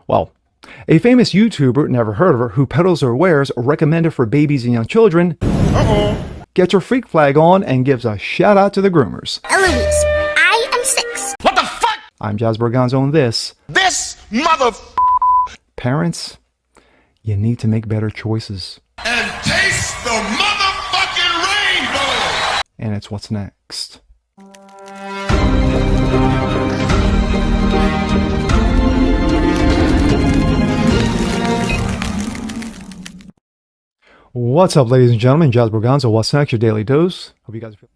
Well, a famous YouTuber, never heard of her, who peddles her wares recommended for babies and young children, gets her freak flag on and gives a shout out to the groomers. Eloise, I am 6. What the fuck? I'm Jazz Borgonzo and this mother parents, you need to make better choices. and taste the motherfucking rainbow. And it's what's next. What's up, ladies and gentlemen? Jazz Borgonzo, what's next? Your daily dose. Hope you guys feel.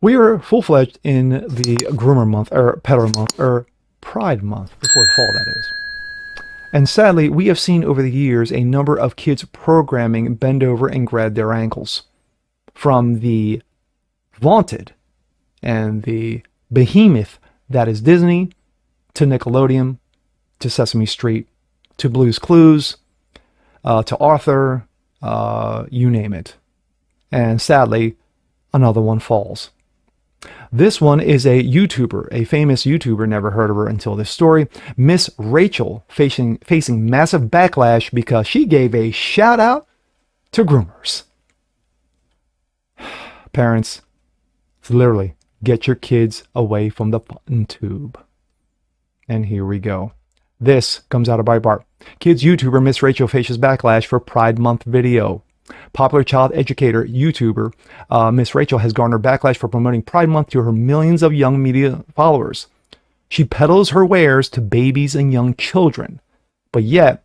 We are full-fledged in the groomer month, or peddler month, or pride month, before the fall, that is. And sadly, we have seen over the years a number of kids programming bend over and grab their ankles. From the vaunted and the behemoth that is Disney, to Nickelodeon, to Sesame Street, to Blue's Clues, to Arthur, you name it. And sadly, another one falls. This one is a YouTuber, a famous YouTuber, never heard of her until this story, Miss Rachel, facing massive backlash because she gave a shout out to groomers. Parents, literally, get your kids away from the button tube. And here we go. This comes out of Breitbart. Kids YouTuber Miss Rachel faces backlash for Pride Month video. Popular child educator YouTuber Miss Rachel has garnered backlash for promoting Pride Month to her millions of young media followers. She peddles her wares to babies and young children, but yet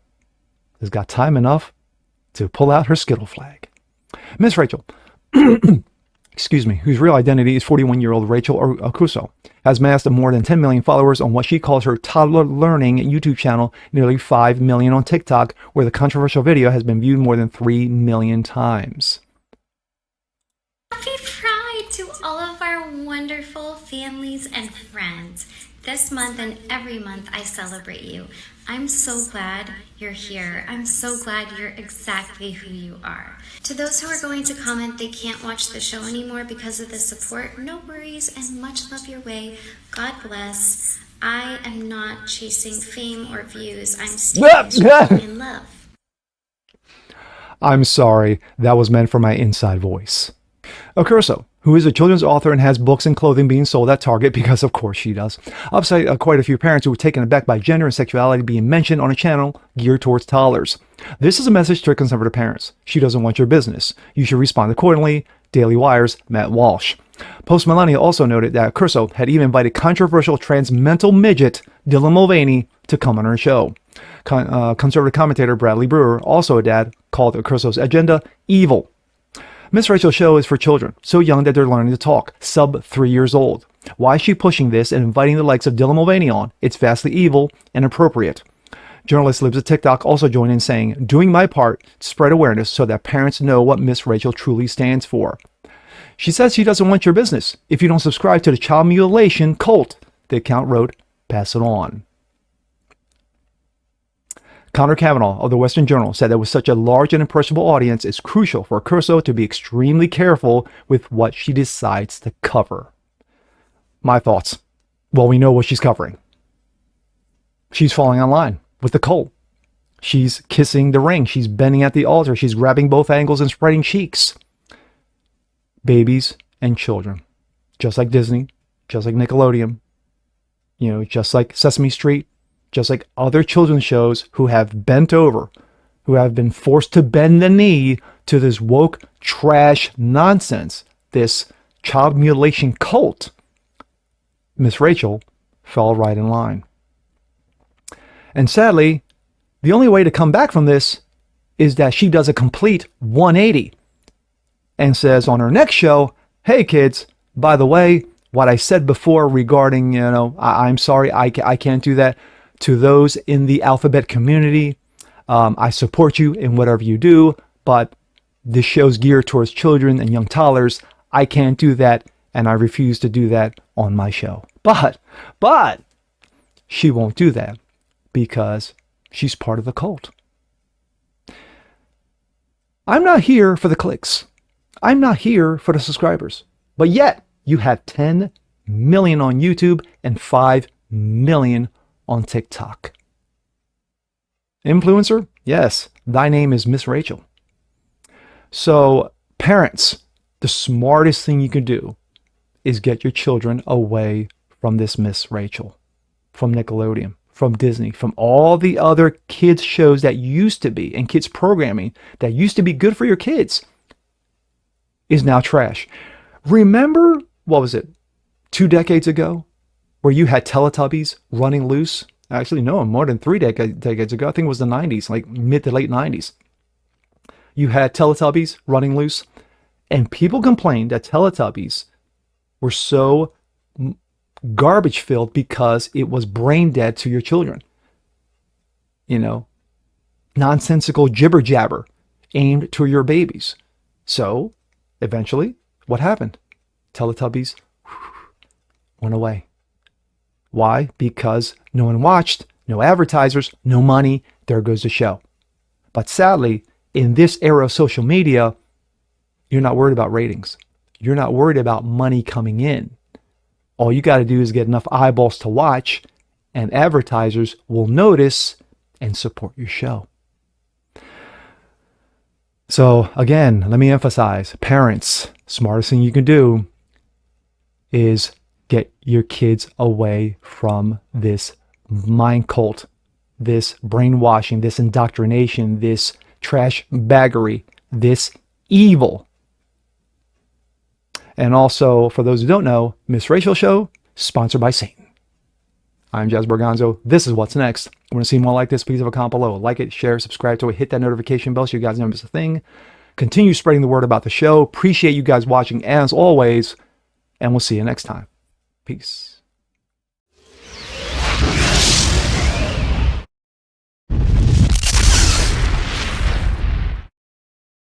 has got time enough to pull out her Skittle flag. Miss Rachel, excuse me, whose real identity is 41-year-old Rachel Okuso, has amassed more than 10 million followers on what she calls her toddler learning YouTube channel, nearly 5 million on TikTok, where the controversial video has been viewed more than 3 million times. Happy Pride to all of our wonderful families and friends. This month and every month I celebrate you. I'm so glad you're here. I'm so glad you're exactly who you are. To those who are going to comment they can't watch the show anymore because of the support, no worries and much love your way. God bless. I am not chasing fame or views. I'm staying in love. I'm sorry, that was meant for my inside voice. Okuso, who is a children's author and has books and clothing being sold at Target, because of course she does, upset quite a few parents who were taken aback by gender and sexuality being mentioned on a channel geared towards toddlers. This is a message to conservative parents. She doesn't want your business. You should respond accordingly. Daily Wire's Matt Walsh. Post Millennial also noted that Okuso had even invited controversial trans mental midget Dylan Mulvaney to come on her show. Conservative commentator Bradley Brewer, also a dad, called Okuso's agenda evil. Miss Rachel's show is for children, so young that they're learning to talk, sub 3 years old. Why is she pushing this and inviting the likes of Dylan Mulvaney on? It's vastly evil and inappropriate. Journalist Libs of TikTok also joined in saying, doing my part to spread awareness so that parents know what Miss Rachel truly stands for. She says she doesn't want your business if you don't subscribe to the child mutilation cult. The account wrote, pass it on. Connor Kavanaugh of the Western Journal said that with such a large and impressionable audience, it's crucial for Okuso to be extremely careful with what she decides to cover. My thoughts. Well, we know what she's covering. She's falling in line with the cult. She's kissing the ring. She's bending at the altar. She's grabbing both angles and spreading cheeks. Babies and children. Just like Disney, just like Nickelodeon, just like Sesame Street, just like other children's shows who have bent over, who have been forced to bend the knee to this woke trash nonsense, this child mutilation cult. Miss Rachel fell right in line. And sadly, the only way to come back from this is that she does a complete 180 and says on her next show, hey kids, by the way, what I said before regarding, I'm sorry, I can't do that. To those in the alphabet community, I support you in whatever you do, but this show's geared towards children and young toddlers. I can't do that, and I refuse to do that on my show. But she won't do that because she's part of the cult. I'm not here for the clicks. I'm not here for the subscribers. But yet, you have 10 million on YouTube and 5 million on TikTok. Influencer? Yes, thy name is Miss Rachel. So, parents, the smartest thing you can do is get your children away from this Miss Rachel, from Nickelodeon, from Disney, from all the other kids shows that used to be, and kids programming that used to be good for your kids is now trash. Remember, what was it, 2 decades ago, where you had Teletubbies running loose? Actually, no, more than 3 decades ago. I think it was the 90s, like mid to late 90s. You had Teletubbies running loose, and people complained that Teletubbies were so garbage filled because it was brain dead to your children. You know, nonsensical jibber jabber aimed to your babies. So, eventually, what happened? Teletubbies went away. Why? Because no one watched, no advertisers, no money, there goes the show. But sadly, in this era of social media, you're not worried about ratings. You're not worried about money coming in. All you got to do is get enough eyeballs to watch, and advertisers will notice and support your show. So again, let me emphasize, parents, smartest thing you can do is get your kids away from this mind cult, this brainwashing, this indoctrination, this trash baggery, this evil. And also, for those who don't know, Miss Rachel Show, sponsored by Satan. I'm Jazz Borgonzo. This is What's Next. Want to see more like this? Please have a comment below. Like it, share, subscribe to it, hit that notification bell so you guys never miss a thing. Continue spreading the word about the show. Appreciate you guys watching as always, and we'll see you next time. Peace.